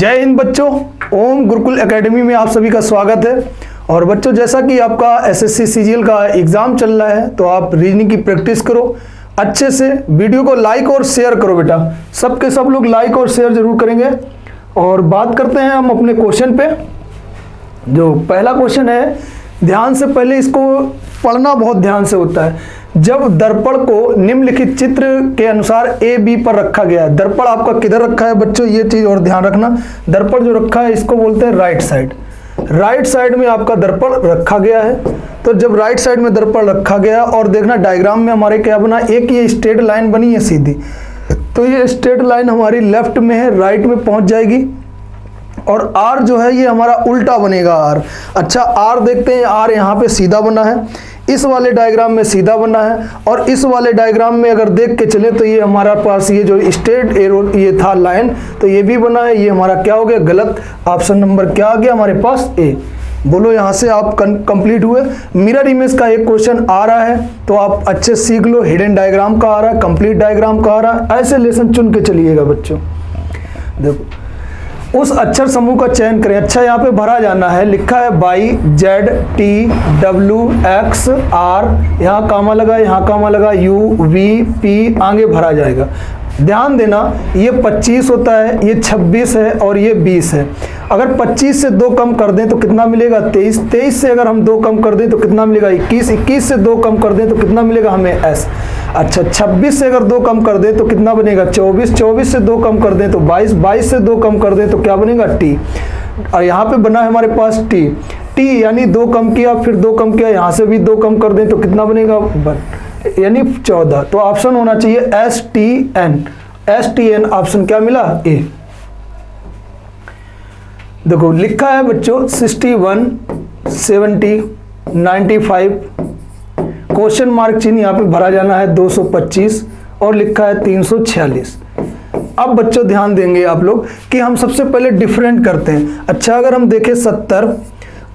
जय हिंद बच्चों, ओम गुरुकुल एकेडमी में आप सभी का स्वागत है। और बच्चों, जैसा कि आपका एसएससी सीजीएल का एग्ज़ाम चल रहा है तो आप रीजनिंग की प्रैक्टिस करो अच्छे से। वीडियो को लाइक और शेयर करो बेटा, सबके सब लोग लाइक और शेयर जरूर करेंगे। और बात करते हैं हम अपने क्वेश्चन पे। जो पहला क्वेश्चन है, ध्यान से पहले इसको पढ़ना बहुत ध्यान से होता है। जब दर्पण को निम्नलिखित चित्र के अनुसार ए बी पर रखा गया है। दर्पण आपका किधर रखा है बच्चों, ये चीज और ध्यान रखना। दर्पण जो रखा है इसको बोलते हैं राइट साइड। राइट साइड में आपका दर्पण रखा गया है। तो जब राइट साइड में दर्पण रखा गया और देखना डायग्राम में हमारे क्या बना, एक ये स्ट्रेट लाइन बनी है सीधी। तो ये स्ट्रेट लाइन हमारी लेफ्ट में है, राइट में पहुंच जाएगी। और आर जो है ये हमारा उल्टा बनेगा आर। अच्छा, आर देखते हैं, आर यहाँ पे सीधा बना है, इस वाले डायग्राम में सीधा बना है। और इस वाले डायग्राम में अगर देख के चले तो ये हमारा पास ये जो स्ट्रेट एरो ये था लाइन, तो ये भी बना है। ये हमारा क्या हो गया, गलत। ऑप्शन नंबर क्या आ गया हमारे पास, ए। बोलो यहाँ से आप कंप्लीट हुए। मिरर इमेज का एक क्वेश्चन आ रहा है तो आप अच्छे सीख लो। हिडन डायग्राम का आ रहा है, कंप्लीट डायग्राम का आ रहा है, ऐसे लेसन चुन के चलिएगा बच्चों। देखो, उस अक्षर समूह का चयन करें। अच्छा, यहाँ पे भरा जाना है, लिखा है by Z T W X R, यहाँ कामा लगा, यहाँ कामा लगा, यू वी पी, आगे भरा जाएगा। ध्यान देना, ये 25 होता है, ये 26 है और ये 20 है। अगर 25 से 2 कम कर दें तो कितना मिलेगा, 23। 23 से अगर हम 2 कम कर दें तो कितना मिलेगा, 21। 21 से 2 कम कर दें तो कितना मिलेगा हमें, एस। अच्छा, 26 से अगर 2 कम कर दें तो कितना बनेगा, 24। 24 से 2 कम कर दें तो 22। 22 से 2 कम कर दें तो क्या बनेगा, टी। और यहाँ पे बना है हमारे पास टी। टी यानी 2 कम किया, फिर 2 कम किया, यहाँ से भी 2 कम कर दें तो कितना बनेगा, यानी 14। तो ऑप्शन होना चाहिए S T N. S T N option क्या मिला, ए। देखो लिखा है बच्चों 61 70 95, क्वेश्चन मार्क चिन्ह यहाँ पे भरा जाना है 225 और लिखा है 346। अब बच्चों ध्यान देंगे आप लोग कि हम सबसे पहले डिफरेंट करते हैं। अच्छा, अगर हम देखें 70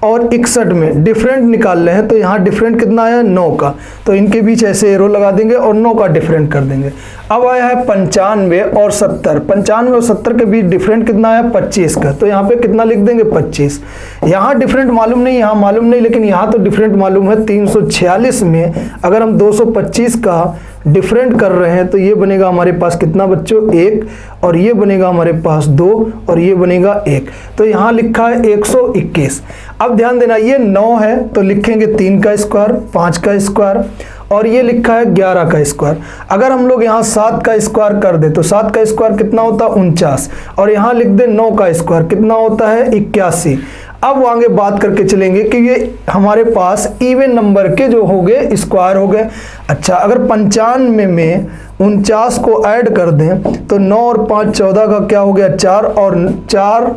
और 61 में डिफरेंट निकाल रहे हैं तो यहाँ डिफरेंट कितना आया, 9 का। तो इनके बीच ऐसे एरो लगा देंगे और 9 का डिफरेंट कर देंगे। अब आया है 95 और 70। 95 और 70 के बीच डिफरेंट कितना आया, 25 का। तो यहाँ पे कितना लिख देंगे, 25। यहाँ डिफरेंट मालूम नहीं, यहाँ मालूम नहीं, लेकिन यहाँ तो डिफरेंट मालूम है। 346 में अगर हम 225 का डिफरेंट कर रहे हैं तो ये बनेगा हमारे पास कितना बच्चों, 1। और ये बनेगा हमारे पास 2 और ये बनेगा 1। तो यहाँ लिखा है 121। अब ध्यान देना, ये 9 है तो लिखेंगे 3 का स्क्वायर, 5 का स्क्वायर, और ये लिखा है 11 का स्क्वायर। अगर हम लोग यहाँ 7 का स्क्वायर कर दे तो 7 का स्क्वायर कितना होता है, 49। और यहाँ लिख दे 9 का स्क्वायर कितना होता है, 81। अब आगे बात करके चलेंगे कि ये हमारे पास इवन नंबर के जो हो गए स्क्वायर हो गए। अच्छा, अगर 95 में 49 को ऐड कर दें तो 9 और 5 14 का क्या हो गया, 4 और 4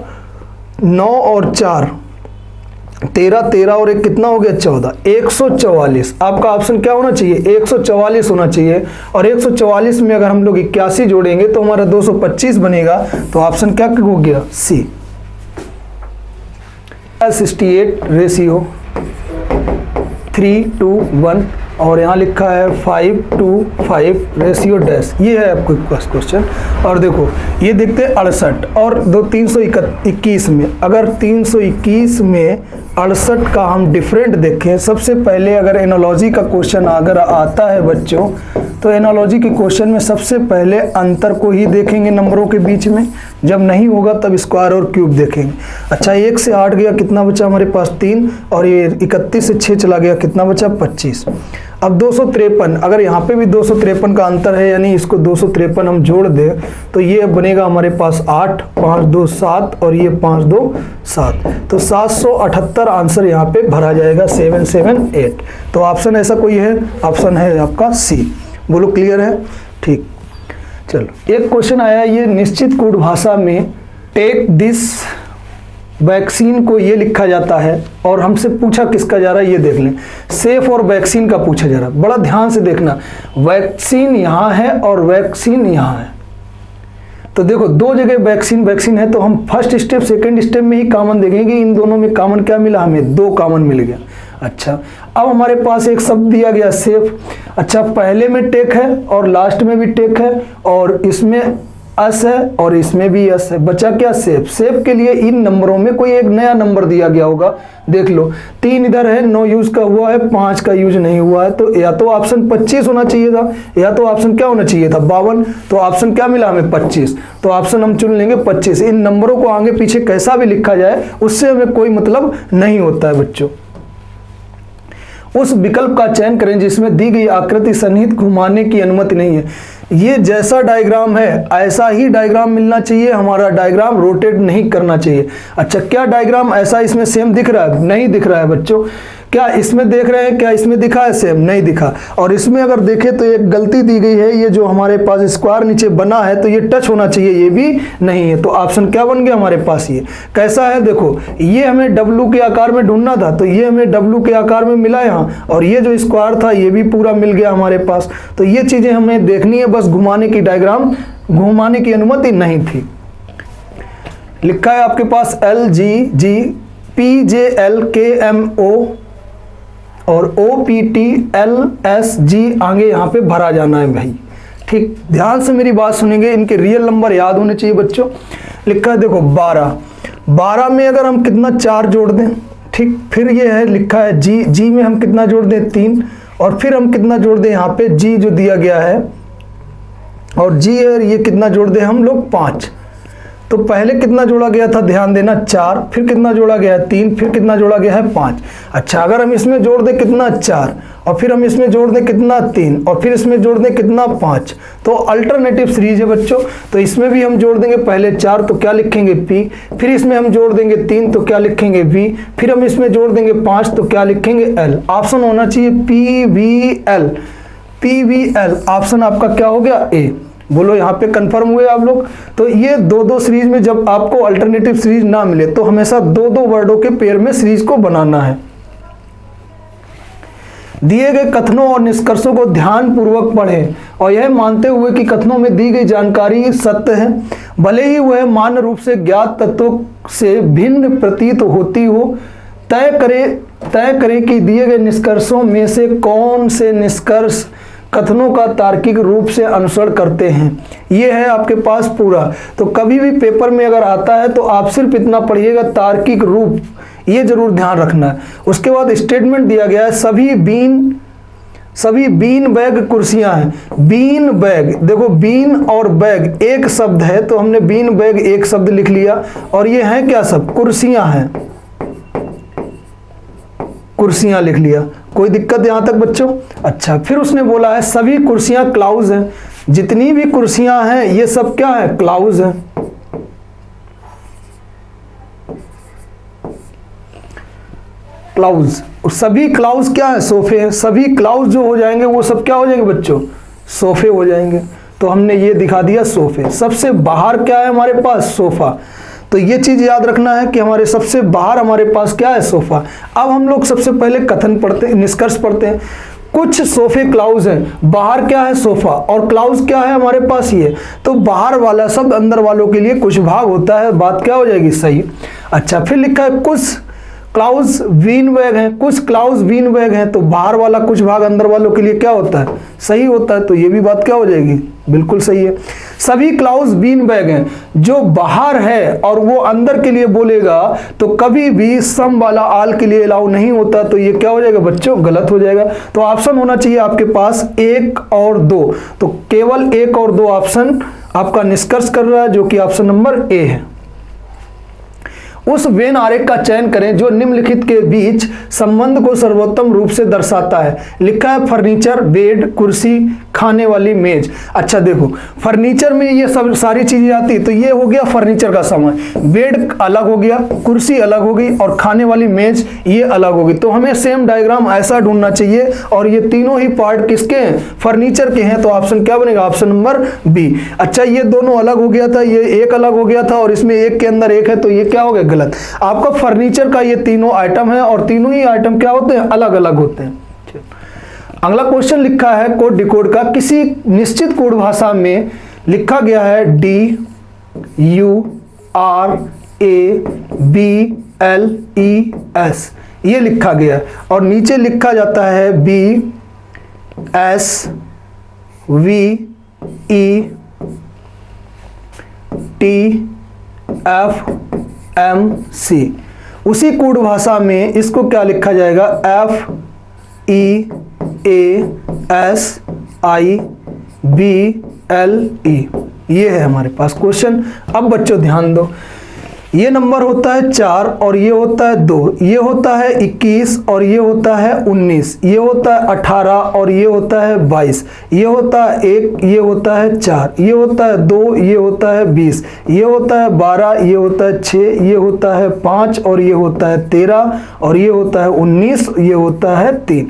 9 और 4 13, 13 और 1 कितना हो गया, 14। 144 आपका ऑप्शन क्या होना चाहिए, 144 होना चाहिए। और 144 में अगर हम लोग 81 जोड़ेंगे तो हमारा 225 बनेगा। तो ऑप्शन क्या हो गया, सी। 68 रेशियो 3:1 और यहाँ लिखा है 5:5 रेशियो डैश। ये है आपको क्वेश्चन। और देखो ये देखते हैं 68 और 321 में। अगर 321 में 68 का हम डिफरेंट देखें, सबसे पहले अगर एनालॉजी का क्वेश्चन अगर आता है बच्चों तो एनालॉजी के क्वेश्चन में सबसे पहले अंतर को ही देखेंगे नंबरों के बीच में। जब नहीं होगा तब स्क्वायर और क्यूब देखेंगे। अच्छा, 1 से 8 गया, कितना बचा हमारे पास, 3। और ये 31 से 6 चला गया, कितना बचा, 25। अब 253, अगर यहाँ पे भी 253 का अंतर है, यानी इसको 253 हम जोड़ दें तो ये बनेगा हमारे पास 8, 5 2 7 और ये 5 2 7। तो 778 आंसर यहाँ पे भरा जाएगा, 778। तो ऑप्शन ऐसा कोई है, ऑप्शन है आपका सी। बोलो क्लियर है, ठीक। चलो एक क्वेश्चन आया, ये निश्चित कूट भाषा में टेक दिस वैक्सीन को ये लिखा जाता है और हमसे पूछा किसका जा रहा है, ये देख लें। सेफ और वैक्सीन का पूछा जा रहा है, बड़ा ध्यान से देखना। वैक्सीन यहाँ है और वैक्सीन यहाँ है। तो देखो 2 जगह वैक्सीन वैक्सीन है, तो हम फर्स्ट स्टेप सेकंड स्टेप में ही कॉमन देखेंगे। इन दोनों में कॉमन क्या मिला, हमें 2 कॉमन मिल गया। अच्छा, अब हमारे पास एक शब्द दिया गया सेफ। अच्छा, पहले में टेक है और लास्ट में भी टेक है और इसमें अस है और इसमें भी अस है। बचा क्या? सेफ। सेफ के लिए इन नंबरों में कोई एक नया नंबर दिया गया होगा। देख लो 3 इधर है, 9 यूज का हुआ है, 5 का यूज नहीं हुआ है, तो या तो ऑप्शन 25 होना चाहिए था, या तो ऑप्शन क्या होना चाहिए था? 52। तो ऑप्शन क्या मिला हमें? 25। तो ऑप्शन हम चुन लेंगे 25। इन नंबरों को आगे पीछे कैसा भी लिखा जाए उससे हमें कोई मतलब नहीं होता है बच्चों। उस विकल्प का चयन करें जिसमें दी गई आकृति सन्निहित घुमाने की अनुमति नहीं है। ये जैसा डायग्राम है ऐसा ही डायग्राम मिलना चाहिए, हमारा डायग्राम रोटेट नहीं करना चाहिए। अच्छा, क्या डायग्राम ऐसा इसमें सेम दिख रहा है? नहीं दिख रहा है बच्चों। क्या इसमें देख रहे हैं? क्या इसमें दिखा है सेम? नहीं दिखा। और इसमें अगर देखें तो एक गलती दी गई है, ये जो हमारे पास स्क्वायर नीचे बना है तो ये टच होना चाहिए, ये भी नहीं है। तो ऑप्शन क्या बन गया हमारे पास? ये कैसा है? देखो, ये हमें डब्लू के आकार में ढूंढना था तो ये हमें डब्लू के आकार में मिला यहाँ, और ये जो स्क्वायर था ये भी पूरा मिल गया हमारे पास। तो ये चीजें हमें देखनी है, बस घुमाने की डायग्राम घुमाने की अनुमति नहीं थी। लिखा है आपके पास LGG PJLKMO और OPTLSG आगे यहाँ पे भरा जाना है भाई। ठीक, ध्यान से मेरी बात सुनेंगे, इनके रियल नंबर याद होने चाहिए बच्चों। लिखा है देखो 12 में अगर हम कितना 4 जोड़ दें, ठीक, फिर ये है लिखा है जी में हम कितना जोड़ दें? 3, और फिर हम कितना जोड़ दें यहाँ पे? जी जो दिया गया है, और जी है ये कितना जोड़ दें हम लोग? 5। तो पहले कितना जोड़ा गया था? ध्यान देना 4, फिर कितना जोड़ा गया है? 3, फिर कितना जोड़ा गया है? 5। अच्छा, अगर हम इसमें जोड़ दें कितना? 4, और फिर हम इसमें जोड़ दें कितना? 3, और फिर इसमें जोड़ दें कितना? 5। तो अल्टरनेटिव सीरीज है बच्चों। तो इसमें भी हम जोड़ देंगे पहले 4 तो क्या लिखेंगे? P, फिर इसमें हम जोड़ देंगे 3 तो क्या लिखेंगे? V, फिर हम इसमें जोड़ देंगे 5 तो क्या लिखेंगे? L। ऑप्शन होना चाहिए PVL। PVL ऑप्शन आपका क्या हो गया? A। बोलो यहाँ पे कंफर्म हुए आप लोग? तो ये 2-2 सीरीज में जब आपको अल्टरनेटिव सीरीज ना मिले तो हमेशा 2-2 वर्डों के पेयर में सीरीज को बनाना है। दिए गए कथनों और निष्कर्षों को ध्यान पूर्वक पढ़ें और यह मानते हुए कि कथनों में दी गई जानकारी सत्य है, भले ही वह मान्य रूप से ज्ञात तत्वों से भिन्न प्रतीत होती हो। तय करें कि दिए गए निष्कर्षों में से कौन से निष्कर्ष कथनों का तार्किक रूप से अनुसरण करते हैं। ये है आपके पास पूरा। तो कभी भी पेपर में अगर आता है तो आप सिर्फ इतना पढ़िएगा, तार्किक रूप, ये जरूर ध्यान रखना है। उसके बाद स्टेटमेंट दिया गया है सभी बीन बैग कुर्सियां हैं। बीन बैग, देखो बीन और बैग एक शब्द है तो हमने बीन बैग एक शब्द लिख लिया, और ये है क्या सब? कुर्सियां हैं, कुर्सियां लिख लिया। कोई दिक्कत यहां तक बच्चों? अच्छा, फिर उसने बोला है सभी कुर्सियां क्लाउज हैं। जितनी भी कुर्सियां हैं ये सब क्या है? क्लाउज हैं। क्लाउज, सभी क्लाउज क्या है? सोफे हैं। सभी क्लाउज जो हो जाएंगे वो सब क्या हो जाएंगे बच्चों? सोफे हो जाएंगे। तो हमने ये दिखा दिया सोफे। सबसे बाहर क्या है हमारे पास? सोफा। तो ये चीज याद रखना है कि हमारे सबसे बाहर हमारे पास क्या है? सोफा। अब हम लोग सबसे पहले कथन पढ़ते हैं, निष्कर्ष पढ़ते हैं। कुछ सोफे क्लाउज हैं, बाहर क्या है? सोफा, और क्लाउज क्या है हमारे पास? ये। तो बाहर वाला शब्द अंदर वालों के लिए कुछ भाग होता है, बात क्या हो जाएगी? सही। अच्छा, फिर लिखा है कुछ क्लाउज बीन बैग हैं। कुछ क्लाउज बीन बैग हैं, तो बाहर वाला कुछ भाग अंदर वालों के लिए क्या होता है? सही होता है। तो ये भी बात क्या हो जाएगी? बिल्कुल सही है। सभी क्लाउज बीन बैग हैं, जो बाहर है और वो अंदर के लिए बोलेगा तो कभी भी सम वाला आल के लिए अलाउ नहीं होता। तो ये क्या हो जाएगा बच्चों? गलत हो जाएगा। तो ऑप्शन होना चाहिए आपके पास 1 और 2। तो केवल 1 और 2 ऑप्शन आपका निष्कर्ष कर रहा है, जो कि ऑप्शन नंबर ए है। उस वेन आरेख का चयन करें जो निम्नलिखित के बीच संबंध को सर्वोत्तम रूप से दर्शाता है। लिखा है फर्नीचर, बेड, कुर्सी, खाने वाली मेज। अच्छा देखो, फर्नीचर में ये सब सारी चीजें आती है, तो ये हो गया फर्नीचर का सामान। बेड अलग हो गया, कुर्सी अलग हो गई, और खाने वाली मेज ये अलग हो गई। तो हमें सेम डायग्राम ऐसा ढूंढना चाहिए, और ये तीनों ही पार्ट किसके हैं? फर्नीचर के हैं। तो ऑप्शन क्या बनेगा? Option number B. अच्छा, ये दोनों अलग हो गया था, ये एक अलग हो गया था, और इसमें एक के अंदर एक है, तो ये क्या हो गया? गलत। आपका फर्नीचर का ये तीनों आइटम है, और तीनों ही आइटम क्या होते हैं? अलग अलग होते हैं। अगला क्वेश्चन लिखा है कोड डिकोड का। किसी निश्चित कोड भाषा में लिखा गया है DURABLES, ये लिखा गया है, और नीचे लिखा जाता है BSVE TFMC। उसी कूट भाषा में इसको क्या लिखा जाएगा, FEASIBLE। ये है हमारे पास क्वेश्चन। अब बच्चों ध्यान दो, ये नंबर होता है 4 और ये होता है 2, ये होता है 21 और ये होता है 19, ये होता है 18 और ये होता है 22, ये होता है 1, ये होता है 4, ये होता है 2, ये होता है 20, ये होता है 12, ये होता है 6, ये होता है 5 और ये होता है 13 और ये होता है 19, ये होता है 3।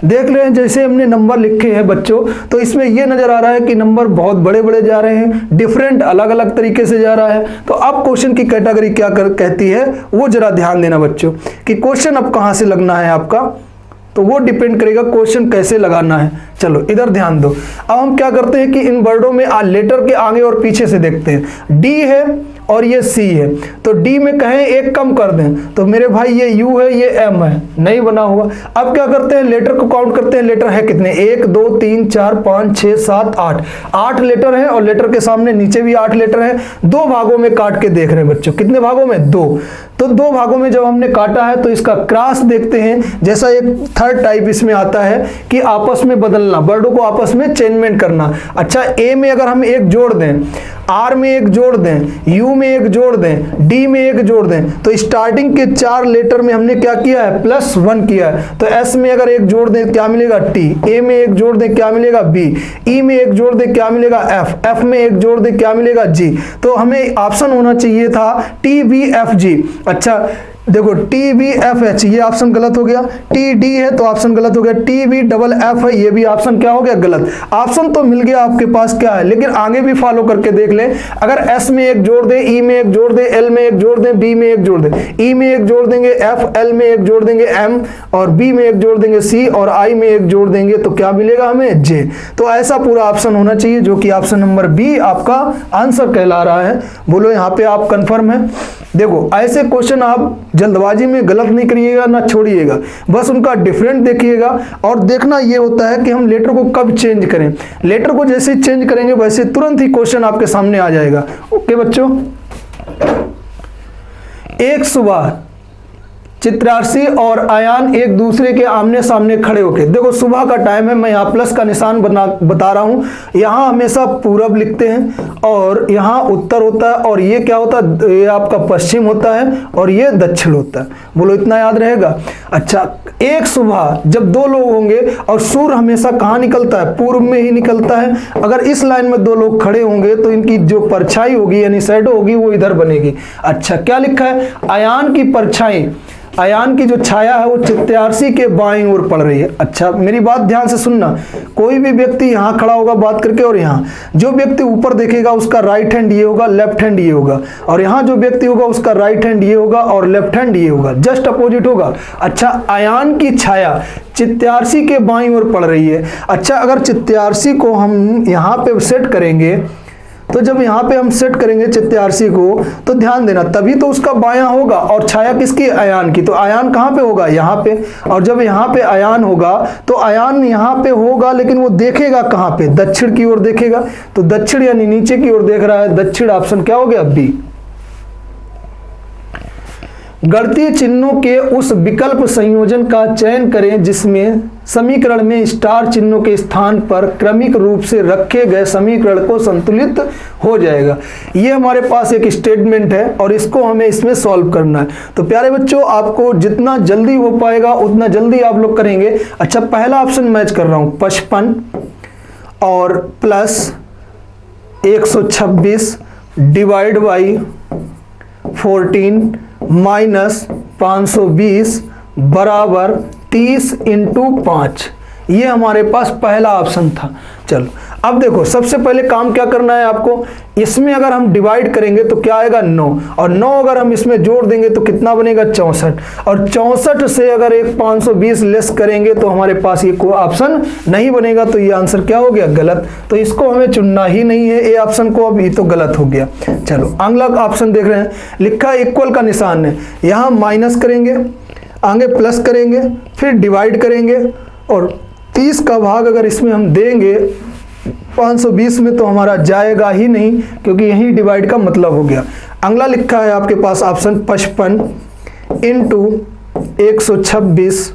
देख रहे हैं जैसे हमने नंबर लिखे हैं बच्चों, तो इसमें ये नजर आ रहा है कि नंबर बहुत बड़े बड़े जा रहे हैं, डिफरेंट अलग अलग तरीके से जा रहा है। तो अब क्वेश्चन की कैटेगरी क्या कहती है वो जरा ध्यान देना बच्चों, कि क्वेश्चन अब कहाँ से लगना है आपका, तो वो डिपेंड करेगा क्वेश्चन कैसे लगाना है। चलो इधर ध्यान दो। अब हम क्या करते हैं कि इन वर्डों में लेटर के आगे और पीछे से देखते हैं। डी है और ये सी है, तो डी में कहें एक कम कर दें, तो मेरे भाई ये यू है, ये एम है, नहीं बना हुआ। अब क्या करते हैं, लेटर को काउंट करते हैं। लेटर है कितने, 1 2 3 4 5 6 7 8, 8 लेटर हैं और लेटर के सामने नीचे भी 8 लेटर हैं। 2 भागों में काट के देख रहे हैं बच्चों, कितने भागों में, 2। तो 2 भागों में जब हमने काटा है तो इसका क्रॉस देखते हैं। जैसा एक थर्ड टाइप इसमें आता है कि आपस में बदलना, वर्डों को आपस में चेंजमेंट करना। अच्छा, ए में अगर हम एक जोड़ दें, आर में एक जोड़ दें, यू में एक जोड़ दें, डी में एक जोड़ दें, तो स्टार्टिंग के 4 लेटर में हमने क्या किया है, +1 किया है। तो एस में अगर एक जोड़ दें क्या मिलेगा, टी। ए में एक जोड़ दें क्या मिलेगा, बी। ई में एक जोड़ दें क्या मिलेगा, एफ। एफ में एक जोड़ दें क्या मिलेगा, जी। तो हमें ऑप्शन होना चाहिए था TBFG। अच्छा देखो TBFH, ये ऑप्शन गलत हो गया। TD है तो ऑप्शन गलत हो गया। TBFF है, ये भी ऑप्शन क्या हो गया, गलत। ऑप्शन तो मिल गया आपके पास क्या है, लेकिन आगे भी फॉलो करके देख लें। अगर S में एक जोड़ दें, E में एक जोड़ दें, L में एक जोड़ दें, B में एक जोड़ दें, E में एक जोड़ देंगे F, L में एक जोड़ देंगे M और B में एक जोड़ देंगे C और I में एक जोड़ देंगे तो क्या मिलेगा हमें, J। तो ऐसा पूरा ऑप्शन होना चाहिए, जो कि ऑप्शन नंबर B आपका आंसर कहला रहा है। बोलो यहाँ पे आप कंफर्म है। देखो ऐसे क्वेश्चन आप जल्दबाजी में गलत नहीं करिएगा, ना छोड़िएगा, बस उनका डिफरेंट देखिएगा। और देखना ये होता है कि हम लेटर को कब चेंज करें। लेटर को जैसे चेंज करेंगे वैसे तुरंत ही क्वेश्चन आपके सामने आ जाएगा। ओके बच्चों, एक सुबह चित्रार्थी और अयान एक दूसरे के आमने सामने खड़े होके, देखो सुबह का टाइम है, मैं यहाँ प्लस का निशान बता रहा हूँ। यहाँ हमेशा पूरब लिखते हैं और यहाँ उत्तर होता है और ये क्या होता है, ये आपका पश्चिम होता है और ये दक्षिण होता है। बोलो इतना याद रहेगा। अच्छा, एक सुबह जब 2 लोग होंगे और सूर्य हमेशा कहाँ निकलता है, पूर्व में ही निकलता है। अगर इस लाइन में 2 लोग खड़े होंगे तो इनकी जो परछाई होगी यानी शैडो होगी वो इधर बनेगी। अच्छा, क्या लिखा है, अयान की परछाई, अयान की जो छाया है वो चित्यार्थी के बाईं ओर पड़ रही है। अच्छा मेरी बात ध्यान से सुनना, कोई भी व्यक्ति यहाँ खड़ा होगा बात करके और यहाँ जो व्यक्ति ऊपर देखेगा उसका राइट हैंड ये होगा, लेफ्ट हैंड ये होगा, और यहाँ जो व्यक्ति होगा उसका राइट हैंड ये होगा और लेफ्ट हैंड ये होगा, जस्ट अपोजिट होगा। अच्छा, अयान की छाया चित्यार्थी के बाईं ओर पड़ रही है। अच्छा, अगर चित्यार्थी को हम यहाँ पे सेट करेंगे तो जब यहाँ पे हम सेट करेंगे चित्यार्थी को तो ध्यान देना तभी तो उसका बायां होगा, और छाया किसकी, अयान की। तो अयान कहाँ पे होगा, यहाँ पे। और जब यहाँ पे अयान होगा तो अयान यहाँ पे होगा, लेकिन वो देखेगा कहाँ पे, दक्षिण की ओर देखेगा। तो दक्षिण यानी नीचे की ओर देख रहा है, दक्षिण ऑप्शन क्या हो गया, बी। गणितीय चिन्हों के उस विकल्प संयोजन का चयन करें जिसमें समीकरण में स्टार चिन्हों के स्थान पर क्रमिक रूप से रखे गए समीकरण को संतुलित हो जाएगा। ये हमारे पास एक स्टेटमेंट है और इसको हमें इसमें सॉल्व करना है। तो प्यारे बच्चों, आपको जितना जल्दी हो पाएगा उतना जल्दी आप लोग करेंगे। अच्छा, पहला ऑप्शन मैच कर रहा हूँ, 55 और प्लस 126 डिवाइड बाई 14 माइनस 520 बराबर 30 × 5। ये हमारे पास पहला ऑप्शन था। चलो अब देखो, सबसे पहले काम क्या करना है आपको, इसमें अगर हम डिवाइड करेंगे तो क्या आएगा, 9, और 9 अगर हम इसमें जोड़ देंगे तो कितना बनेगा, 64, और 64 से अगर एक 520 लेस करेंगे तो हमारे पास ये कोई ऑप्शन नहीं बनेगा। तो ये आंसर क्या हो गया, गलत। तो इसको हमें चुनना ही नहीं है ए ऑप्शन को, अब ये तो गलत हो गया। चलो अगला ऑप्शन देख रहे हैं, लिखा इक्वल का निशान है, यहाँ माइनस करेंगे, आगे प्लस करेंगे, फिर डिवाइड करेंगे और 30 का भाग अगर इसमें हम देंगे 520 में तो हमारा जाएगा ही नहीं, क्योंकि यही डिवाइड का मतलब हो गया। अगला लिखा है आपके पास ऑप्शन 55 इंटू 126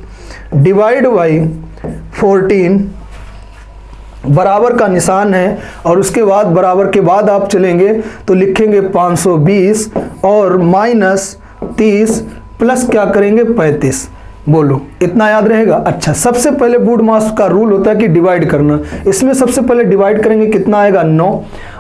डिवाइड बाई 14 बराबर का निशान है, और उसके बाद बराबर के बाद आप चलेंगे तो लिखेंगे 520 और माइनस 30 प्लस क्या करेंगे 35। बोलो इतना याद रहेगा। अच्छा, सबसे पहले बूड मास का रूल होता है कि डिवाइड करना। इसमें सबसे पहले डिवाइड करेंगे, कितना आएगा 9,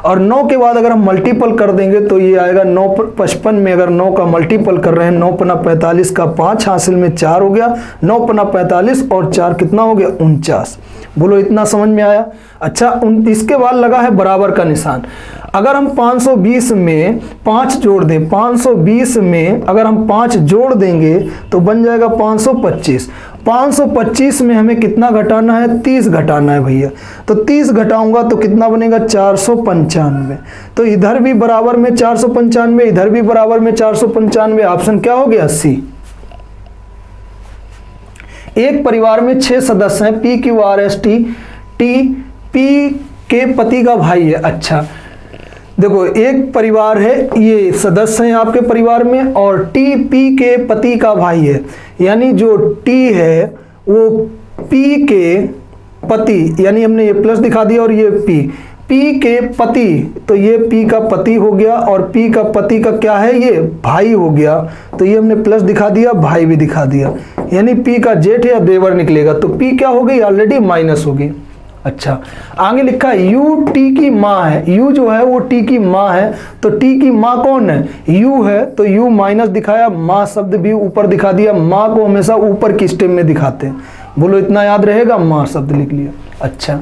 और 9 के बाद अगर हम मल्टीपल कर देंगे तो ये आएगा 9 55 में अगर 9 का मल्टीपल कर रहे हैं 9 पना 45 का 5 हासिल में 4 हो गया, 9 पना 45 और 4 कितना हो गया 49। बोलो इतना समझ में आया। अच्छा, इसके बाद लगा है बराबर का निशान। अगर हम 520 में 5 जोड़ दें, 520 में अगर हम 5 जोड़ देंगे तो बन जाएगा 525। 525 में हमें कितना घटाना है 30 घटाना है भैया, तो 30 घटाऊंगा तो कितना बनेगा 495। तो इधर भी बराबर में 495, इधर भी बराबर में 495। ऑप्शन क्या हो गया सी। एक परिवार में 6 सदस्य हैं, P Q R S T, T P के पति का भाई है। अच्छा देखो, एक परिवार है, ये सदस्य हैं आपके परिवार में, और टी पी के पति का भाई है, यानी जो टी है वो पी के पति, यानी हमने ये प्लस दिखा दिया, और ये पी के पति, तो ये पी का पति हो गया, और पी का पति का क्या है ये भाई हो गया, तो ये हमने प्लस दिखा दिया, भाई भी दिखा दिया, यानी पी का जेठ या देवर निकलेगा, तो पी क्या हो गई ऑलरेडी माइनस हो गई। अच्छा, आगे लिखा है यू टी की माँ है, यू जो है वो टी की माँ है, तो टी की माँ कौन है यू है, तो यू माइनस दिखाया, माँ शब्द भी ऊपर दिखा दिया, माँ को हमेशा ऊपर की स्टेप में दिखाते हैं। बोलो इतना याद रहेगा, माँ शब्द लिख लिया। अच्छा,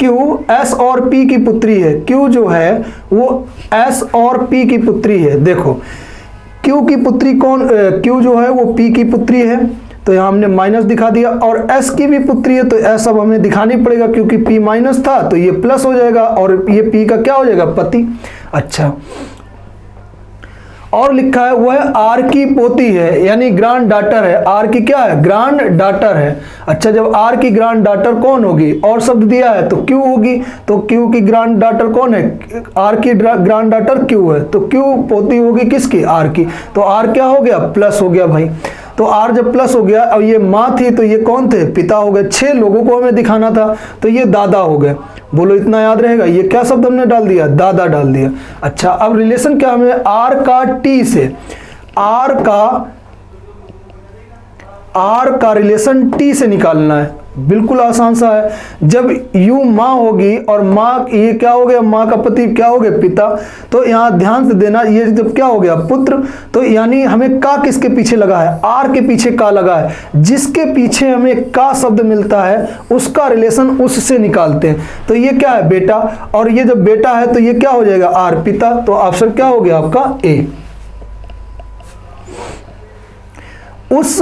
क्यू एस और पी की पुत्री है, क्यू जो है वो एस और पी की पुत्री है। देखो क्यू की पुत्री कौन, क्यू जो है वो पी की पुत्री है, तो यहाँ हमने माइनस दिखा दिया, और एस की भी पुत्री है, तो एस अब हमें दिखानी पड़ेगा, क्योंकि पी माइनस था तो ये प्लस हो जाएगा, और ये पी का क्या हो जाएगा पति। अच्छा, और लिखा है वह आर की पोती है, यानी ग्रैंड डॉटर है। आर की क्या है ग्रैंड डॉटर है। अच्छा, जब आर की ग्रैंड डॉटर कौन होगी, और शब्द दिया है तो क्यू होगी, तो क्यू की ग्रैंड डॉटर कौन है, आर की ग्रैंड डॉटर क्यू है, तो क्यू पोती होगी किसकी आर की, तो आर क्या हो गया प्लस हो गया भाई। तो आर जब प्लस हो गया, अब ये माँ थी तो ये कौन थे पिता हो गए, 6 लोगों को हमें दिखाना था तो ये दादा हो गए। बोलो इतना याद रहेगा। ये क्या शब्द हमने डाल दिया दादा डाल दिया। अच्छा, अब रिलेशन क्या हमें आर का टी से, आर का रिलेशन टी से निकालना है। बिल्कुल आसान सा है। जब यू माँ होगी और माँ, ये क्या हो गया माँ का पति क्या हो गया पिता, तो यहाँ ध्यान से देना, ये जब क्या हो गया पुत्र, तो यानी हमें का किसके पीछे लगा है, आर के पीछे का लगा है। जिसके पीछे हमें का शब्द मिलता है उसका रिलेशन उससे निकालते हैं। तो ये क्या है बेटा, और ये जब बेटा है तो ये क्या हो जाएगा आर पिता। तो ऑप्शन क्या हो गया आपका ए। उस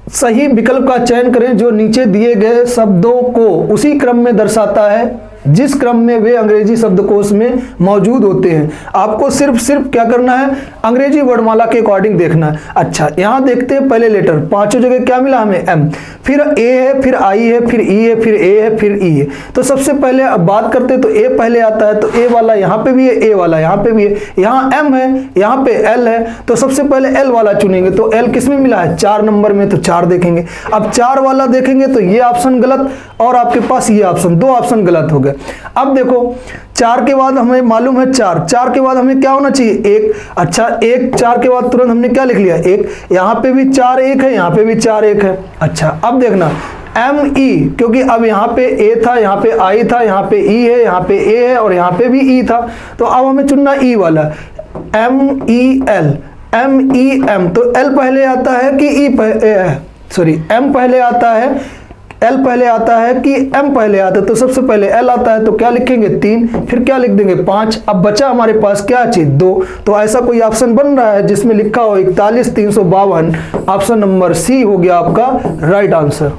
सही विकल्प का चयन करें जो नीचे दिए गए शब्दों को उसी क्रम में दर्शाता है जिस क्रम में वे अंग्रेजी शब्दकोश में मौजूद होते हैं। आपको सिर्फ क्या करना है, अंग्रेजी वर्णमाला के अकॉर्डिंग देखना है। अच्छा, यहाँ देखते हैं पहले लेटर, पांचों जगह क्या मिला हमें एम, फिर ए है, फिर आई है, फिर ई है, फिर ए है, फिर ई है। तो सबसे पहले अब बात करते हैं तो ए पहले आता है, तो ए वाला यहाँ पे भी है, ए वाला यहाँ पे भी है, यहाँ एम है, यहाँ पे एल है, तो सबसे पहले एल वाला चुनेंगे। तो एल किस में मिला है 4 नंबर में, तो 4 देखेंगे। अब 4 वाला देखेंगे तो ये ऑप्शन गलत, और आपके पास ये ऑप्शन, 2 ऑप्शन गलत हो गए। अब देखो 4 के बाद हमें मालूम है 4 के बाद हमें क्या होना चाहिए 1। अच्छा, 1 4 के बाद तुरंत हमने क्या लिख लिया 1, यहाँ पे भी 4 1 है, यहाँ पे भी 4 1 है। अच्छा, अब देखना एम ई, क्योंकि अब यहाँ पे ए था, यहाँ पे आई था, यहाँ पे ई है, यहाँ पे ए है, और यहाँ पे भी ई था, तो अब हमें चुनना ई वाला, M E L, M E M. तो एल पहले आता है कि एम पहले आता है, एल पहले आता है कि एम पहले आता है। तो सबसे पहले एल आता है, तो क्या लिखेंगे 3, फिर क्या लिख देंगे 5। अब बचा हमारे पास क्या चीज 2। तो ऐसा कोई ऑप्शन बन रहा है जिसमें लिखा हो 41 352, ऑप्शन नंबर सी हो गया आपका राइट आंसर।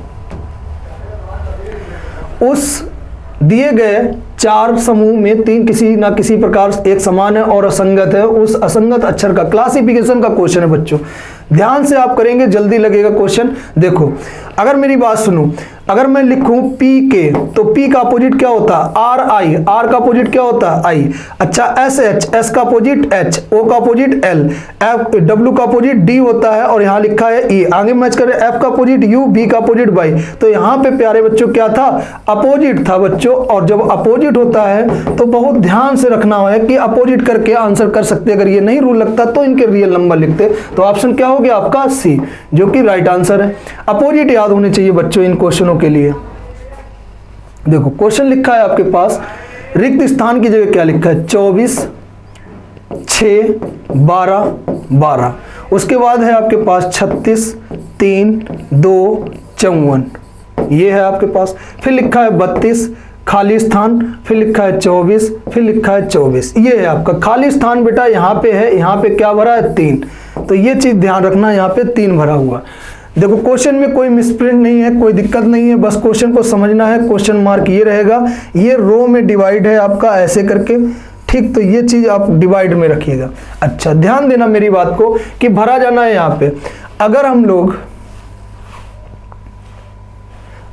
उस दिए गए 4 समूह में 3 किसी ना किसी प्रकार एक समान है और असंगत है। उस असंगत अक्षर का क्लासिफिकेशन का क्वेश्चन है बच्चों, ध्यान से आप करेंगे जल्दी लगेगा क्वेश्चन। देखो, अगर मेरी बात सुनो, अगर मैं लिखूं पी के, तो पी का अपोजिट क्या होता है? आर आई, आर का अपोजिट क्या होता है? आई। अच्छा एस एच, एस का अपोजिट एच, ओ का अपोजिट एल, एफ डब्ल्यू का अपोजिट डी होता है और यहाँ लिखा है ई। आगे मैच करें, एफ का अपोजिट यू, बी का अपोजिट वाई। तो यहाँ पे प्यारे बच्चों क्या था? अपोजिट था बच्चों। और जब अपोजिट होता है तो बहुत ध्यान से रखना है कि अपोजिट करके आंसर कर सकते। अगर ये नहीं रूल लगता तो इनके रियल नंबर लिखते। तो ऑप्शन क्या हो गया आपका? सी, जो कि राइट आंसर है। अपोजिट याद होने चाहिए बच्चों इन क्वेश्चनों के लिए। देखो क्वेश्चन लिखा है आपके पास, रिक्त स्थान की जगह क्या लिखा है? 24, 6, 12, 12। उसके बाद है आपके पास 36, 3, 2, 54, ये है आपके पास। फिर लिखा है 32 खाली स्थान, फिर लिखा है 24, फिर लिखा है 24। ये है आपका खाली स्थान बेटा, यहाँ पे है, यहाँ पे क्या भरा है? 3। तो ये चीज ध्यान रखना, यहाँ पे 3 भरा हुआ। देखो क्वेश्चन में कोई मिसप्रिंट नहीं है, कोई दिक्कत नहीं है, बस क्वेश्चन को समझना है। क्वेश्चन मार्क ये रहेगा, ये रो में डिवाइड है आपका ऐसे करके, ठीक। तो ये चीज आप डिवाइड में रखिएगा। अच्छा ध्यान देना मेरी बात को कि भरा जाना है यहाँ पे। अगर हम लोग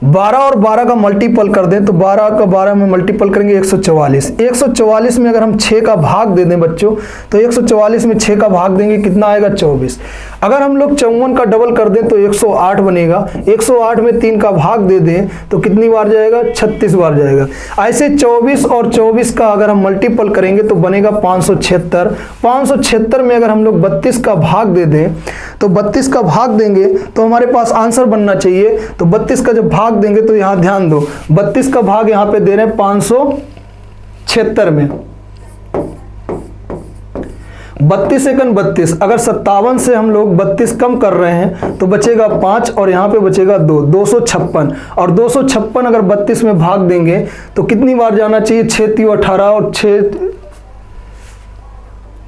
12 और 12 का मल्टीपल कर दें तो 12 का 12 में मल्टीपल करेंगे 144। 144 में अगर हम 6 का भाग दे दें बच्चों, तो 144 में 6 का भाग देंगे कितना आएगा? 24। अगर हम लोग 54 का डबल कर दें तो 108 बनेगा। 108 में 3 का भाग दे दें तो कितनी बार जाएगा? 36 बार जाएगा। ऐसे 24 और 24 का अगर हम मल्टीपल करेंगे तो बनेगा 576। 576 में अगर हम लोग 32 का भाग दे दें तो 32 का भाग देंगे तो हमारे पास आंसर बनना चाहिए। तो 32 का जब भाग देंगे तो यहां ध्यान दो, 32 का भाग यहां पे दे रहे हैं 576 में। 32 एकन 32, अगर 57 से हम लोग 32 कम कर रहे हैं तो बचेगा 5 और यहाँ पे बचेगा 2, 256। और 256 अगर 32 में भाग देंगे तो कितनी बार जाना चाहिए? 6 3 18 और 6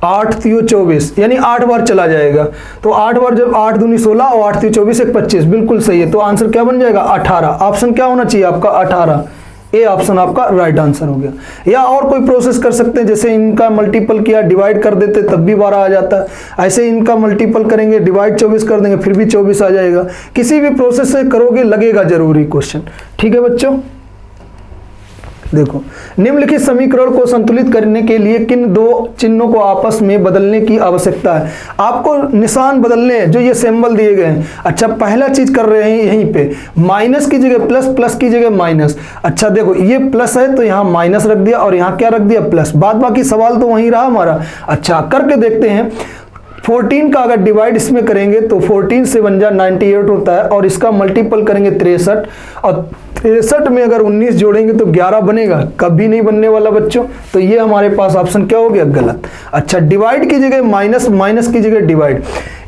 8 3 24, यानी 8 बार चला जाएगा। तो 8 बार, जब 8 दूनी 16 और 8 3 24 1 25, बिल्कुल सही है। तो आंसर क्या बन जाएगा? 18। ऑप्शन क्या होना चाहिए आपका? 18। ए ऑप्शन आपका राइट आंसर हो गया। या और कोई प्रोसेस कर सकते हैं, जैसे इनका मल्टीपल किया, डिवाइड कर देते तब भी 12 आ जाता है। ऐसे इनका मल्टीपल करेंगे, डिवाइड 24 कर देंगे, फिर भी 24 आ जाएगा। किसी भी प्रोसेस से करोगे लगेगा जरूरी क्वेश्चन, ठीक है बच्चों। देखो निम्नलिखित समीकरण को संतुलित करने के लिए किन दो चिन्हों को आपस में बदलने की आवश्यकता है? आपको निशान बदलने हैं, जो ये सिंबल दिए गए हैं। अच्छा पहला चीज कर रहे हैं यहीं पे, माइनस की जगह प्लस, प्लस की जगह माइनस। अच्छा देखो ये प्लस है तो यहाँ माइनस रख दिया और यहाँ क्या रख दिया? प्लस। बाद बाकी सवाल तो वहीं रहा हमारा। अच्छा करके देखते हैं। 14 का अगर डिवाइड इसमें करेंगे तो 14 से बन जा 98 होता है, और इसका मल्टीपल करेंगे 63, और 63 में अगर 19 जोड़ेंगे तो 11 बनेगा, कभी नहीं बनने वाला बच्चों। तो ये हमारे पास ऑप्शन क्या हो गया? गलत। अच्छा डिवाइड की जगह माइनस, माइनस की जगह डिवाइड।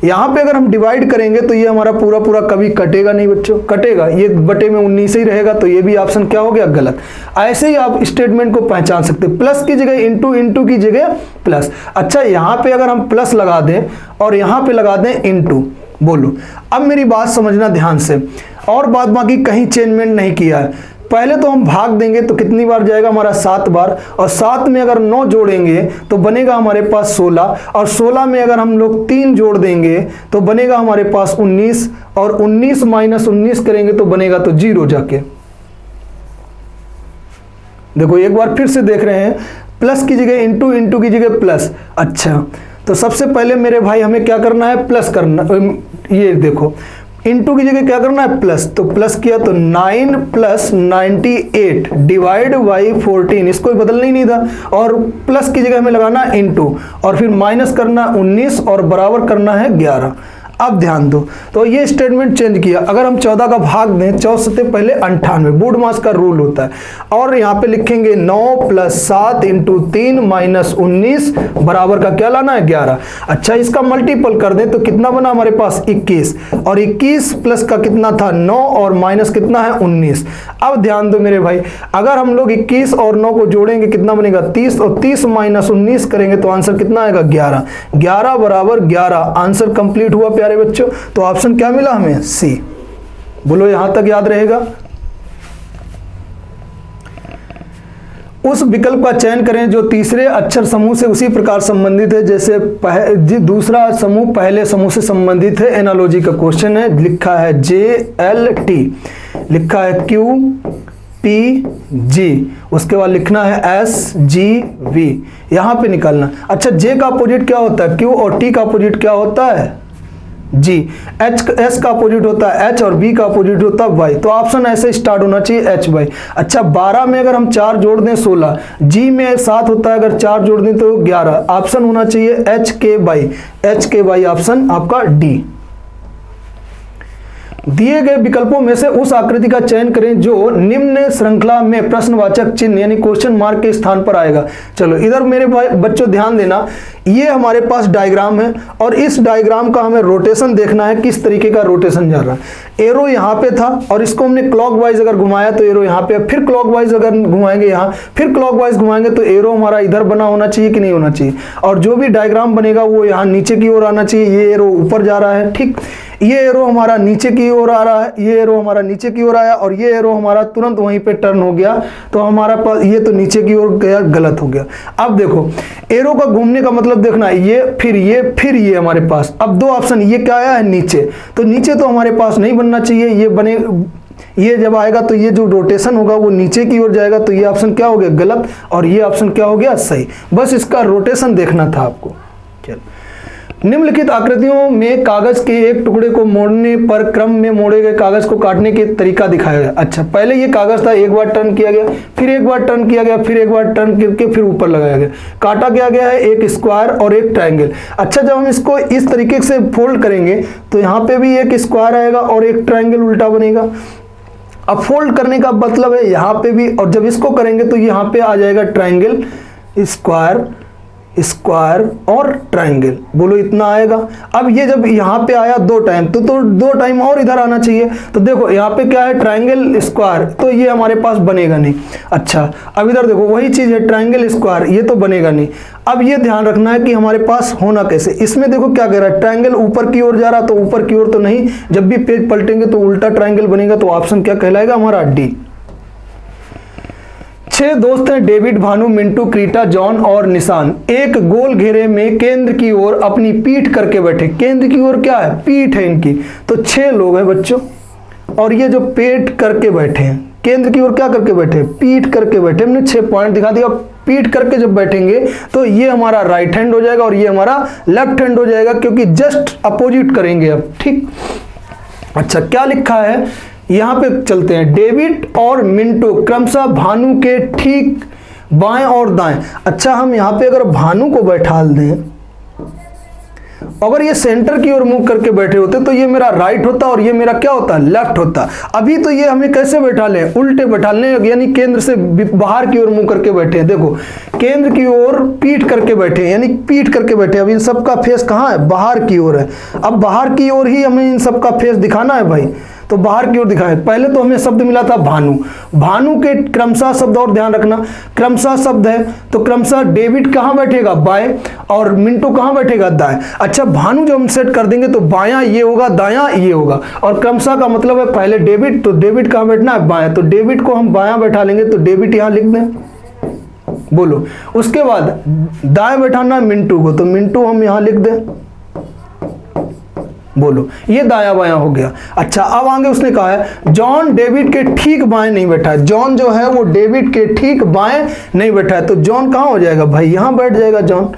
यहाँ पे अगर हम डिवाइड करेंगे तो ये हमारा पूरा पूरा कभी कटेगा नहीं बच्चों, कटेगा, ये बटे में 19 ही रहेगा। तो ये भी ऑप्शन क्या हो गया? गलत। ऐसे ही आप स्टेटमेंट को पहचान सकते हैं, प्लस की जगह इंटू, इंटू की जगह प्लस। अच्छा यहाँ पे अगर हम प्लस लगा दें और यहाँ पे लगा दें इंटू, बोलो अब मेरी बात समझना ध्यान से, और बात बाकी कहीं चेंजमेंट नहीं किया है। पहले तो हम भाग देंगे तो कितनी बार जाएगा हमारा? 7 बार, और 7 में अगर 9 जोड़ेंगे तो बनेगा हमारे पास 16, और 16 में अगर हम लोग 3 जोड़ देंगे तो बनेगा हमारे पास 19, और 19 माइनस 19 करेंगे तो बनेगा तो 0 जाके। देखो एक बार फिर से देख रहे हैं, प्लस की जगह इंटू, इंटू की जगह प्लस। अच्छा तो सबसे पहले मेरे भाई हमें क्या करना है? प्लस करना। ये देखो इंटू की जगह क्या करना है? प्लस। तो प्लस किया तो 9 प्लस 98 डिवाइड बाई 14, इसको बदलना ही नहीं था, और प्लस की जगह हमें लगाना इंटू, और फिर माइनस करना 19 और बराबर करना है 11। अब ध्यान दो, तो ये स्टेटमेंट चेंज किया। अगर हम 14 का भाग दें, 14 से पहले 98, बूढ़ मास का रूल होता है, और यहाँ पे लिखेंगे 9 प्लस 7 इंटू 3 माइनस 19 बराबर का क्या लाना है? 11। अच्छा इसका मल्टीपल कर दें तो कितना बना हमारे पास? 21, और 21 प्लस का कितना था? 9, और माइनस कितना है? 19। अब ध्यान दो मेरे भाई, अगर हम लोग 21 और 9 को जोड़ेंगे कितना बनेगा? 30, और 30 माइनस 19 करेंगे तो आंसर कितना आएगा? 11। 11 बराबर 11, आंसर कंप्लीट हुआ प्यारे बच्चों। तो ऑप्शन क्या मिला हमें? सी। बोलो यहां तक याद रहेगा। उस विकल्प का चयन करें जो तीसरे अक्षर समूह से उसी प्रकार संबंधित है जैसे दूसरा समूह पहले समूह से संबंधित है। एनालॉजी का क्वेश्चन है, लिखा है JLT। लिखा है QPG, उसके बाद लिखना है SGV, यहां पे निकालना। अच्छा J का अपोजिट क्या होता है Q और T का अपोजिट क्या होता है G, S का अपोजिट होता है H और B का अपोजिट होता है Y। तो ऑप्शन ऐसे स्टार्ट होना चाहिए HY। अच्छा 12 में अगर हम 4 जोड़ दें 16, G में 7 होता है, अगर 4 जोड़ दें तो 11, ऑप्शन होना चाहिए HKY ऑप्शन आपका D। दिए गए विकल्पों में से उस आकृति का चयन करें जो निम्न श्रृंखला में प्रश्नवाचक चिन्ह यानी क्वेश्चन मार्क के स्थान पर आएगा। चलो इधर मेरे बच्चों ध्यान देना, ये हमारे पास डायग्राम है और इस डायग्राम का हमें रोटेशन देखना है, किस तरीके का रोटेशन जा रहा है। एरो यहाँ पे था और इसको हमने क्लॉकवाइज अगर घुमाया तो एरो यहाँ पे, फिर क्लॉकवाइज अगर घुमाएंगे यहाँ, फिर क्लॉकवाइज घुमाएंगे तो एरो हमारा इधर बना होना चाहिए कि नहीं होना चाहिए, और जो भी डायग्राम बनेगा वो यहाँ नीचे की ओर आना चाहिए। ये एरो ऊपर जा रहा है, ठीक, ये एरो हमारा नीचे की ओर आ रहा है, ये एरो हमारा नीचे की ओर आया और ये एरो हमारा तुरंत वहीं पे टर्न हो गया, तो हमारा पास ये तो नीचे की ओर गया, गलत हो गया। अब देखो एरो का घूमने का मतलब देखना, ये फिर ये हमारे पास, अब दो ऑप्शन, ये क्या आया है नीचे, तो नीचे तो हमारे पास नहीं बनना चाहिए, ये बने, ये जब आएगा तो ये जो रोटेशन होगा वो नीचे की ओर जाएगा, तो ये ऑप्शन क्या हो गया गलत और ये ऑप्शन क्या हो गया सही। बस इसका रोटेशन देखना था आपको। चलो निम्नलिखित आकृतियों में कागज के एक टुकड़े को मोड़ने पर क्रम में मोड़े गए कागज को काटने के तरीका दिखाया गया। अच्छा पहले ये कागज था, एक बार टर्न किया गया, फिर एक बार टर्न किया गया, फिर एक बार टर्न करके फिर ऊपर लगाया गया, काटा गया है एक स्क्वायर और एक ट्रायंगल। अच्छा जब हम इसको इस तरीके से फोल्ड करेंगे तो यहाँ पे भी एक स्क्वायर आएगा और एक ट्रायंगल उल्टा बनेगा। अब फोल्ड करने का मतलब है यहाँ पे भी, और जब इसको करेंगे तो यहाँ पे आ जाएगा ट्रायंगल, स्क्वायर, स्क्वायर और ट्रायंगल, बोलो इतना आएगा। अब ये जब यहाँ पे आया दो टाइम तो दो टाइम और इधर आना चाहिए, तो देखो यहाँ पे क्या है ट्रायंगल स्क्वायर, तो ये हमारे पास बनेगा नहीं। अच्छा अब इधर देखो वही चीज है ट्रायंगल स्क्वायर, ये तो बनेगा नहीं। अब ये ध्यान रखना है कि हमारे पास होना कैसे, इसमें देखो क्या कह रहा है ट्रायंगल ऊपर की ओर जा रहा, तो ऊपर की ओर तो नहीं, जब भी पेज पलटेंगे तो उल्टा ट्रायंगल बनेगा, तो ऑप्शन क्या कहलाएगा हमारा डी। 6 दोस्त हैं David, Bhanu, Mintu, Creta, John और निशान, एक गोल घेरे में केंद्र की ओर अपनी पीठ करके बैठे। केंद्र की ओर क्या है पीठ है इनकी, तो 6 लोग हैं बच्चों, और ये जो पेट करके बैठे हैं, केंद्र की ओर क्या करके बैठे पीठ करके बैठे, हमने 6 पॉइंट दिखा दिया। पीठ करके जब बैठेंगे तो ये हमारा राइट हैंड हो जाएगा और ये हमारा लेफ्ट हैंड हो जाएगा, क्योंकि जस्ट अपोजिट करेंगे अब, ठीक। अच्छा क्या लिखा है यहां पे चलते हैं, डेविड और मिंटू क्रमशः भानु के ठीक बाएं और दाएं। अच्छा हम यहां पे अगर भानु को बैठा दें, अगर ये सेंटर की ओर मुंह करके बैठे होते तो ये मेरा राइट होता और ये मेरा क्या होता लेफ्ट होता। अभी तो ये हमें कैसे बैठा लें, उल्टे बैठा लें, यानी केंद्र से बाहर की ओर मुंह करके बैठे हैं। देखो केंद्र की ओर पीठ करके बैठे हैं, यानी पीठ करके बैठे। अब इन सबका फेस कहाँ है बाहर की ओर है, अब बाहर की ओर ही हमें इन सबका फेस दिखाना है भाई, तो बाहर की ओर दिखाए। पहले तो हमें शब्द मिला था भानु, भानु के क्रमशः शब्द, और ध्यान रखना क्रमशः शब्द है तो क्रमशः डेविड कहां बैठेगा बाएं और मिंटू कहां बैठेगा दाएं। अच्छा भानु जब हम सेट कर देंगे तो बायां ये होगा दायां ये होगा, और क्रमशः का मतलब है पहले डेविड, तो डेविड कहां बैठना है बाएं, तो डेविड को हम बायां बैठा लेंगे, तो डेविड यहां लिख दें, बोलो। उसके बाद दाएं बैठाना है मिंटू को, तो मिंटू हम यहां लिख दें, बोलो, ये दाया बायां हो गया। अच्छा अब आगे उसने कहा है जॉन डेविड के ठीक बाएं नहीं बैठा है, जॉन जो है वो डेविड के ठीक बाएं नहीं बैठा है, तो जॉन कहां हो जाएगा भाई यहां बैठ जाएगा जॉन,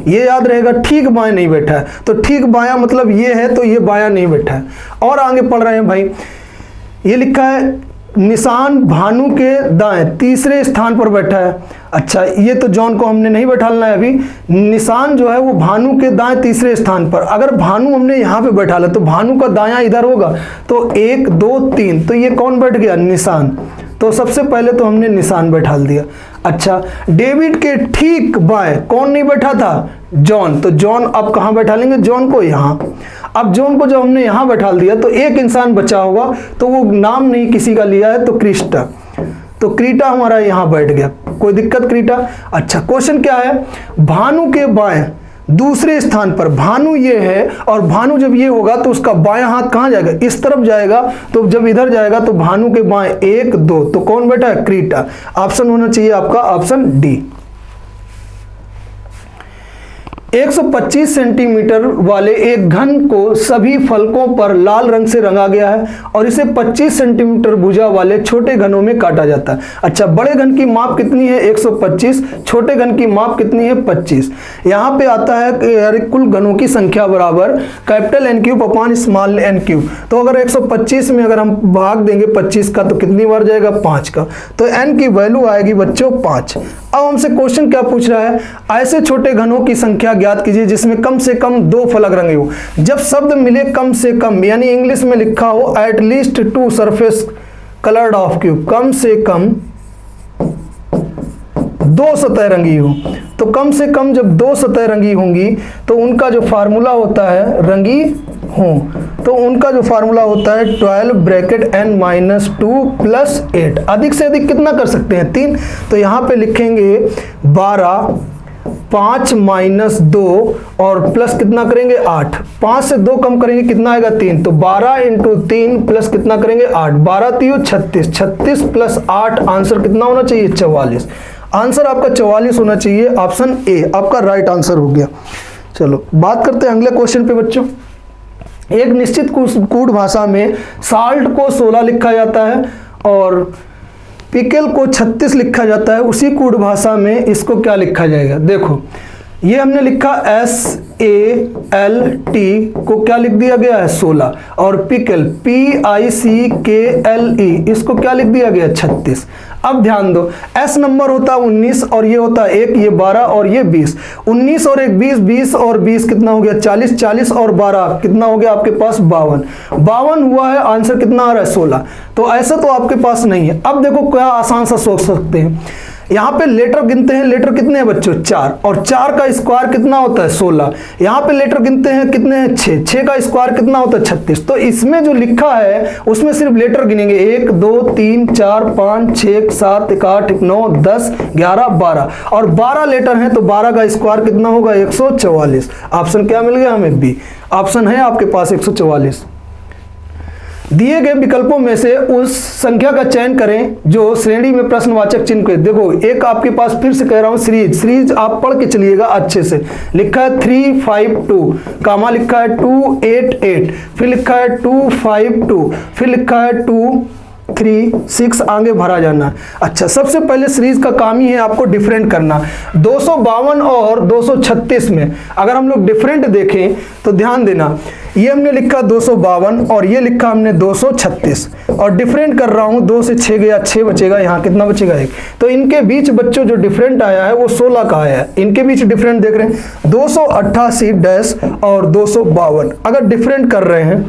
ये याद रहेगा, ठीक बाएं नहीं बैठा है, तो ठीक बायां मतलब ये है, तो ये बायां नहीं बैठा है। और आगे पढ़ रहे हैं भाई, ये लिखा है निशान भानु के दाएं तीसरे स्थान पर बैठा है। अच्छा ये तो जॉन को हमने नहीं बैठाना है अभी, निशान जो है वो भानु के दाएं तीसरे स्थान पर। अगर भानु हमने यहाँ पे बैठा लिया तो भानु का दायां इधर होगा, तो 1 2 3, तो ये कौन बैठ गया निशान, तो सबसे पहले तो हमने निशान बैठा दिया। अच्छा डेविड के ठीक बाएं कौन नहीं बैठा था जॉन, तो जॉन अब कहाँ बैठा लेंगे जॉन को यहाँ। अब जॉन को जब हमने यहाँ बैठा दिया तो एक इंसान बचा होगा, तो वो नाम नहीं किसी का लिया है, तो क्रिस्टा, तो क्रीटा हमारा यहाँ बैठ गया, कोई दिक्कत क्रीटा। अच्छा क्वेश्चन क्या है, भानु के बाएं दूसरे स्थान पर, भानु ये है और भानु जब ये होगा तो उसका बायां हाथ कहाँ जाएगा इस तरफ जाएगा, तो जब इधर जाएगा तो भानु के बाएं 1 2, तो कौन बैठा है क्रीटा। ऑप्शन होना चाहिए आपका ऑप्शन डी। 125 सेंटीमीटर वाले एक घन को सभी फलकों पर लाल रंग से रंगा गया है और इसे 25 सेंटीमीटर भुजा वाले छोटे घनों में काटा जाता है। अच्छा, बड़े घन की माप कितनी है 125, छोटे घन की माप कितनी है 25। यहाँ पे आता है कि कुल घनों की संख्या बराबर capital N cube upon small N cube. तो अगर 125 में अगर हम भाग देंगे 25 का तो कितनी बार जाएगा 5 का, तो एन की वैल्यू आएगी बच्चों 5। अब हमसे क्वेश्चन क्या पूछ रहा है, ऐसे छोटे घनों की संख्या ज्ञात कीजिए जिसमें कम से कम 2 फलक रंगे हो। जब शब्द मिले कम से कम, यानी इंग्लिश में लिखा हो at least 2 surface coloured of cube, कम से कम 2 सतह रंगी हो, तो कम से कम जब 2 सतह रंगी होंगी तो उनका जो फार्मूला होता है रंगी हो, तो उनका जो फार्मूला होता है 12 ब्रैकेट n-2 प्लस 8। अधिक से अधिक कितना कर सकते हैं 3, तो यहाँ पे लिखेंगे 12, 5 माइनस 2 और प्लस कितना करेंगे 8, 5 से 2 कम करेंगे कितना आएगा 3, तो 12 इंटू 3 प्लस कितना करेंगे 8, 12 3 36, 36 प्लस 8 आंसर कितना होना चाहिए 44। आंसर आपका 44 होना चाहिए, ऑप्शन ए आपका राइट आंसर हो गया। चलो बात करते हैं अगले क्वेश्चन पे बच्चों। एक निश्चित कूट भाषा में साल्ट को 16 लिखा जाता है और पिकल को 36 लिखा जाता है, उसी कूट भाषा में इसको क्या लिखा जाएगा। देखो ये हमने लिखा SALT को क्या लिख दिया गया है 16, और पिकल PICKLE इसको क्या लिख दिया गया 36। अब ध्यान दो, S नंबर होता है 19 और ये होता है 1, ये 12 और ये 20, 19 और 1 20, 20 और 20 कितना हो गया 40, 40 और 12 कितना हो गया आपके पास 52, 52 हुआ है, आंसर कितना आ रहा है 16। तो ऐसा तो आपके पास नहीं है। अब देखो क्या आसान सा सोच सकते हैं, यहाँ पे लेटर गिनते हैं, लेटर कितने हैं बच्चों 4, और 4 का स्क्वायर कितना होता है 16। यहाँ पे लेटर गिनते हैं कितने हैं 6, 6 का स्क्वायर कितना होता है 36। तो इसमें जो लिखा है उसमें सिर्फ लेटर गिनेंगे 1 2 3 4 5 6 7 8 9 10 11 12, और 12 लेटर हैं तो 12 का स्क्वायर कितना होगा 144। ऑप्शन क्या मिल गया हमें बी, ऑप्शन है आपके पास 144। दिए गए विकल्पों में से उस संख्या का चयन करें जो श्रेणी में प्रश्नवाचक चिन्ह के। देखो एक आपके पास फिर से कह रहा हूं सीरीज आप पढ़ के चलिएगा अच्छे से। लिखा है 352, कामा लिखा है 288, फिर लिखा है 252, फिर लिखा है 236, आगे भरा जाना। अच्छा, सबसे पहले सीरीज का काम ही है आपको डिफरेंट करना। 252 और 236 में अगर हम लोग डिफरेंट देखें तो ध्यान देना, ये हमने लिखा 252 और ये लिखा हमने 236, और डिफरेंट कर रहा हूं 2 से 6 गया 6 बचेगा, यहाँ कितना बचेगा 1। तो इनके बीच बच्चों जो डिफरेंट आया है वो 16 का आया है। इनके बीच डिफरेंट देख रहे हैं 288 डैश और 252। अगर डिफरेंट कर रहे हैं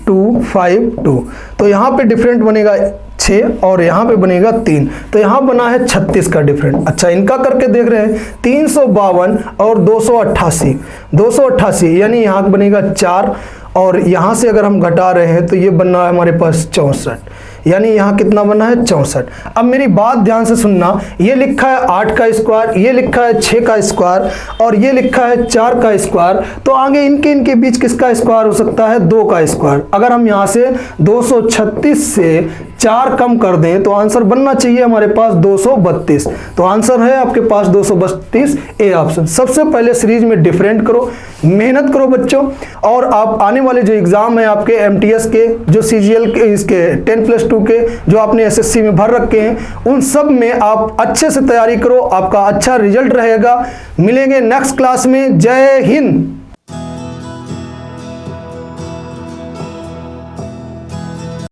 252 तो यहाँ पे डिफरेंट बनेगा 6 और यहाँ पे बनेगा 3, तो यहाँ बना है 36 का डिफरेंट। अच्छा, इनका करके देख रहे हैं 352 और 288, 288 यानी यहाँ बनेगा 4, और यहाँ से अगर हम घटा रहे हैं तो ये बनना है हमारे पास 64, यानी यहाँ कितना बना है 64। अब मेरी बात ध्यान से सुनना, ये लिखा है 8 का स्क्वायर, ये लिखा है 6 का स्क्वायर और ये लिखा है 4 का स्क्वायर, तो आगे इनके बीच किसका स्क्वायर हो सकता है 2 का स्क्वायर। अगर हम यहाँ से 236 से 4 कम कर दें तो आंसर बनना चाहिए हमारे पास 232, तो आंसर है आपके पास 232 ए ऑप्शन। सबसे पहले सीरीज में डिफरेंट करो, मेहनत करो बच्चों, और आप आने वाले जो एग्जाम है आपके MTS के, जो CGL के, इसके 10+2 के जो आपने SSC में भर रखे हैं, उन सब में आप अच्छे से तैयारी करो, आपका अच्छा रिजल्ट रहेगा। मिलेंगे नेक्स्ट क्लास में। जय हिंद।